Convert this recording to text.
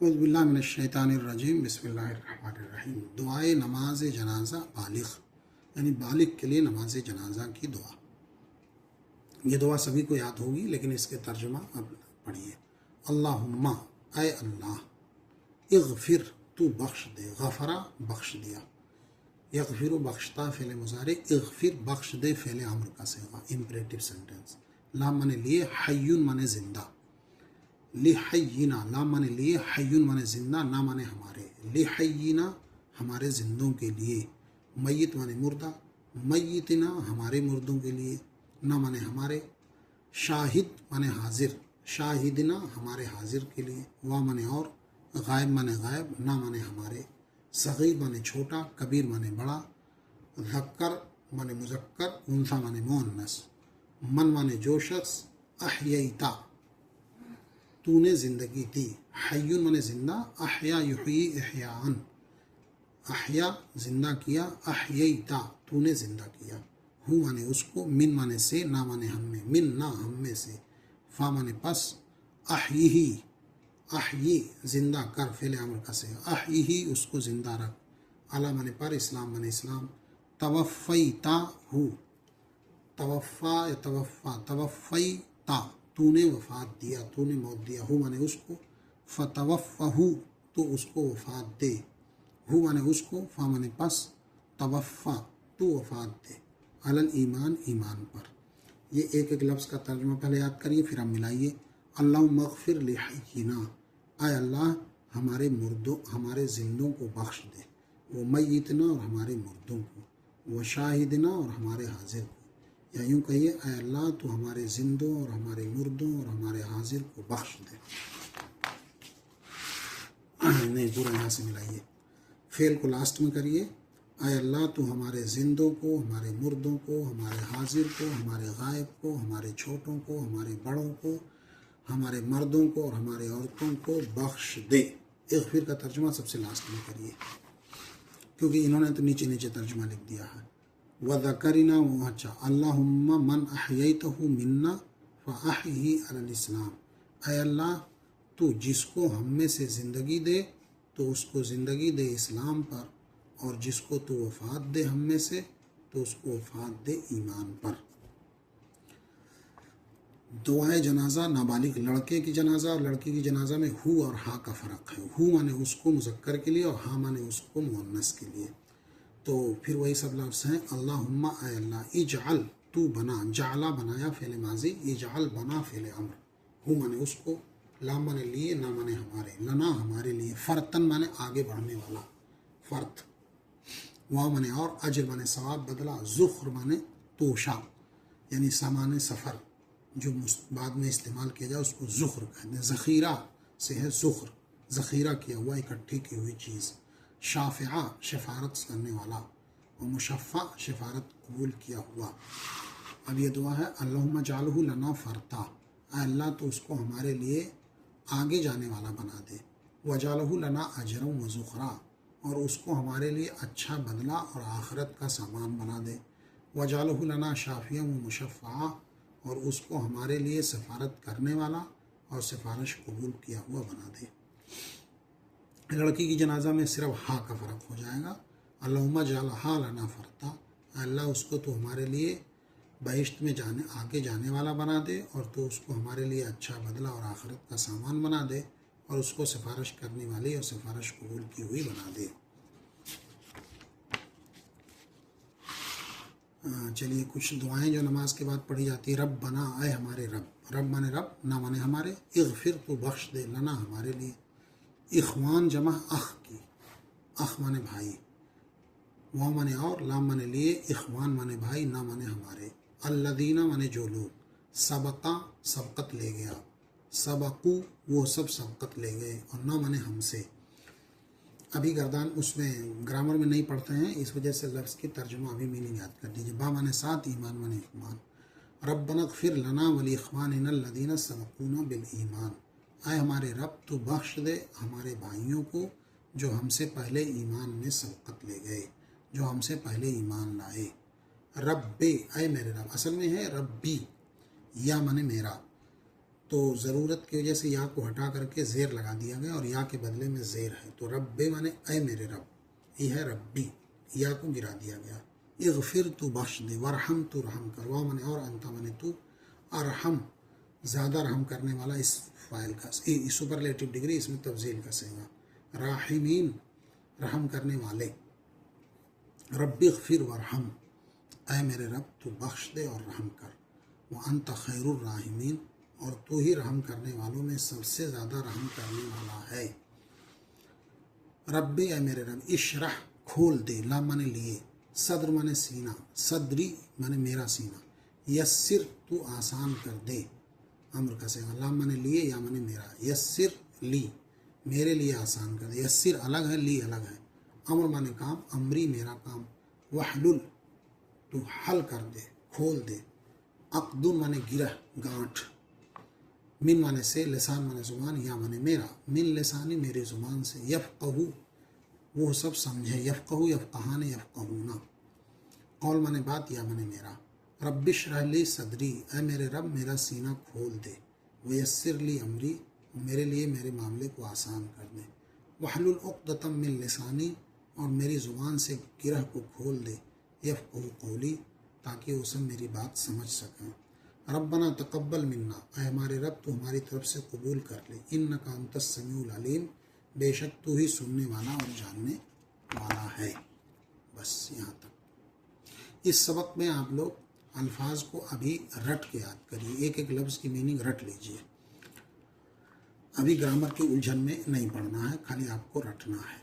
اعوذ باللہ من الشیطان الرجیم، بسم اللہ الرحمن الرحیم۔ دعائے نماز جنازہ بالغ، یعنی بالغ کے لیے نماز جنازہ کی دعا۔ یہ دعا سبھی کو یاد ہوگی، لیکن اس کے ترجمہ اب پڑھیے۔ اللہم، اے اللہ، اغفر، تو بخش دے، غفرا بخش دیا، یغفر بخشتا فعل مضارع، اغفر بخش دے فعل امر کا صیغہ، امپریٹو سینٹینس۔ لا مانے لیے، حیون مانے زندہ، لحینا، لا مانے لیے، حیون مانے زندہ، نا مانے ہمارے، لحینا ہمارے زندوں کے لیے، میت مانے مردہ، میتنا ہمارے مردوں کے لیے، نا مانے ہمارے، شاہد مانے حاضر، شاہدنا ہمارے حاضر کے لیے، وا مانے اور، غائب مانے غائب، نا مانے ہمارے، صغیر مانے چھوٹا، کبیر مانے بڑا، ذکر مانے مذکر، انثی مانے مؤنث، من مانے جو شخص، احییتا تو نے زندگی دی، حیون مانے زندہ، احیا یحیی احیاءً، احیا زندہ کیا، احییتا تو نے زندہ کیا، ہو مانے اس کو، من مانے سے، نا مانے ہم میں، من نا ہم میں سے، فا مانے پس، احیہی احیی زندہ کر فعل امر کا سے، احیہی اس کو زندہ رکھ، علی مانے پر، اسلام مانے اسلام، توفیتا ہو، توفا یا توفا، توفیتا تو نے وفات دیا، تو نے موت دیا، ہو مانے اس کو، فتوفہو تو اس کو وفات دے، ہو مانے اس کو، فا مانے پس، توفا تو وفات دے، علی الایمان ایمان پر۔ یہ ایک ایک لفظ کا ترجمہ پہلے یاد کریے، پھر ہم ملائیے۔ اللہم اغفر لحینا، اے اللہ ہمارے مردوں، ہمارے زندوں کو بخش دے، وہ میتنا اور ہمارے مردوں کو، وہ شاہدنا اور ہمارے حاضر کو، یا یوں کہیے، اے اللہ تو ہمارے زندوں اور ہمارے مردوں اور ہمارے حاضر کو بخش دے۔ نہیں، پورا یہاں سے ملائیے، فعل کو لاسٹ میں کریے، اے اللہ تو ہمارے زندوں کو، ہمارے مردوں کو، ہمارے حاضر کو، ہمارے غائب کو، ہمارے چھوٹوں کو، ہمارے بڑوں کو، ہمارے مردوں کو اور ہمارے عورتوں کو بخش دے۔ اغفر کا ترجمہ سب سے لاسٹ میں کریے، کیونکہ انہوں نے تو نیچے نیچے ترجمہ لکھ دیا ہے۔ وَذَكَرِنَا اچھا، اللہم من احییتہ منا فاحیہ علی الاسلام، اے اللہ تو جس کو ہم میں سے زندگی دے تو اس کو زندگی دے اسلام پر، اور جس کو تو وفات دے ہم میں سے تو اس کو وفات دے ایمان پر۔ دعائے جنازہ نابالغ لڑکے کی جنازہ اور لڑکی کی جنازہ میں ہو اور ہا کا فرق ہے۔ ہو مانے اس کو مذکر کے لیے، اور ہا مانے اس کو مؤنث کے لیے۔ تو پھر وہی سب لفظ ہیں، اللہم اے اللہ، اجعل تو بنا، جعلا بنایا فعل ماضی، اجعل بنا فعل امر، ہو مانے اس کو، لا مانے لیے، نا مانے ہمارے، لنا ہمارے لیے، فرتن مانے آگے بڑھنے والا، فرت، وا مانے اور، اجر مانے ثواب بدلہ، ذخر مانے توشہ، یعنی سامان سفر جو بعد میں استعمال کیا جائے اس کو ذخر کہتے ہیں، ذخیرہ سے ہے ذخر، ذخیرہ کیا ہوا، اکٹھی کی ہوئی چیز، شافعہ شفارت کرنے والا، اور مشفع شفارت قبول کیا ہوا۔ اب یہ دعا ہے، اللہم اجعلہ لنا فرتا، اے اللہ تو اس کو ہمارے لیے آگے جانے والا بنا دے، وجعلہ لنا اجرا و ذخرا، اور اس کو ہمارے لیے اچھا بدلہ اور آخرت کا سامان بنا دے، وجعلہ لنا شافعا و مشفعا، اور اس کو ہمارے لیے سفارت کرنے والا اور سفارش قبول کیا ہوا بنا دے۔ لڑکی کی جنازہ میں صرف ہا کا فرق ہو جائے گا، اللہم اجعلھا لنا فرتا، اللہ اس کو تو ہمارے لیے بہشت میں آگے جانے والا بنا دے، اور تو اس کو ہمارے لیے اچھا بدلہ اور آخرت کا سامان بنا دے، اور اس کو سفارش کرنے والی اور سفارش قبول کی ہوئی بنا دے۔ چلیے کچھ دعائیں جو نماز کے بعد پڑھی جاتی ہے، رب بنا، اے ہمارے رب، رب مانے رب، نہ مانے ہمارے، اغفر تو بخش دے، لنا ہمارے لیے، اخوان جمع اخ کی، اخ مانے بھائی، وا مانے اور، لام مانے لیے، اخوان مانے بھائی، نہ مانے ہمارے، الذین مانے جو لوگ، سبقا سبقت لے گیا، سبقو وہ سب سبقت لے گئے، اور نہ مانے ہم سے۔ ابھی گردان اس میں گرامر میں نہیں پڑھتے ہیں، اس وجہ سے لفظ کی ترجمہ ابھی میننگ یاد کر دیجیے۔ با مانے ساتھ، ایمان مانے ایمان، ربنا اغفر لنا ولاخواننا الذین سبقونا بالایمان، اے ہمارے رب تو بخش دے ہمارے بھائیوں کو جو ہم سے پہلے ایمان میں سبقت لے گئے، جو ہم سے پہلے ایمان لائے۔ رب اے میرے رب، اصل میں ہے ربی، یا مانے میرا، تو تو ضرورت کی وجہ سے یا کو ہٹا کر کے زیر لگا دیا گیا اور یا کے بدلے میں زیر ہے. تو رب مانے اے میرے رب، یہ ہے ربی، یا کو گرا دیا گیا. اغفر تو بخش دے، ورحم تو رحم کر، وا مانے اور، انت مانے تو، ارحم زیادہ رحم کرنے والا. اس فائل کا سپرلیٹو ڈگری، اس میں تفضیل کا صیغہ. راحمین رحم کرنے والے. رب اغفر ورحم، اے میرے رب تو بخش دے اور رحم کر. وانت خیر الراحمین، اور تو ہی رحم کرنے والوں میں سب سے زیادہ رحم کرنے والا ہے. رب اے میرے رب، اشرح کھول دے، لا مانے لیے، صدر مانے سینہ، صدری مانے میرا سینہ. یسر تو آسان کر دے، امر کا صیغہ. لا مانے لیے، یا مانے میرا. یسر لی میرے لیے آسان کر دے. یسر الگ ہے، لی الگ ہے. امر مانے کام، امری میرا کام. وحلل تو حل کر دے، کھول دے. عقد مانے گرہ، گانٹھ. من مانے سے، لسان مانے زبان، یا مانے میرا. من لسانی میری زبان سے. یفقہو وہ سب سمجھے. یفقہو یفقہان یفقہون. قول مانے بات، یا مانے میرا. رب اشرح لی صدری، اے میرے رب میرا سینہ کھول دے. ویسر لی امری، میرے لیے میرے معاملے کو آسان کر دے. وحلل عقدۃ من لسانی، اور میری زبان سے گرہ کو کھول دے. یفقہوا قولی، تاکہ وہ سب میری بات سمجھ سکیں. ربنا تقبل منا، اے ہمارے رب تو ہماری طرف سے قبول کر لے. انک انت السمیع العلیم، بے شک تو ہی سننے والا اور جاننے والا ہے. بس یہاں تک. اس سبق میں آپ لوگ الفاظ کو ابھی رٹ کے یاد کریے، ایک ایک لفظ کی میننگ رٹ لیجئے. ابھی گرامر کی الجھن میں نہیں پڑھنا ہے، خالی آپ کو رٹنا ہے.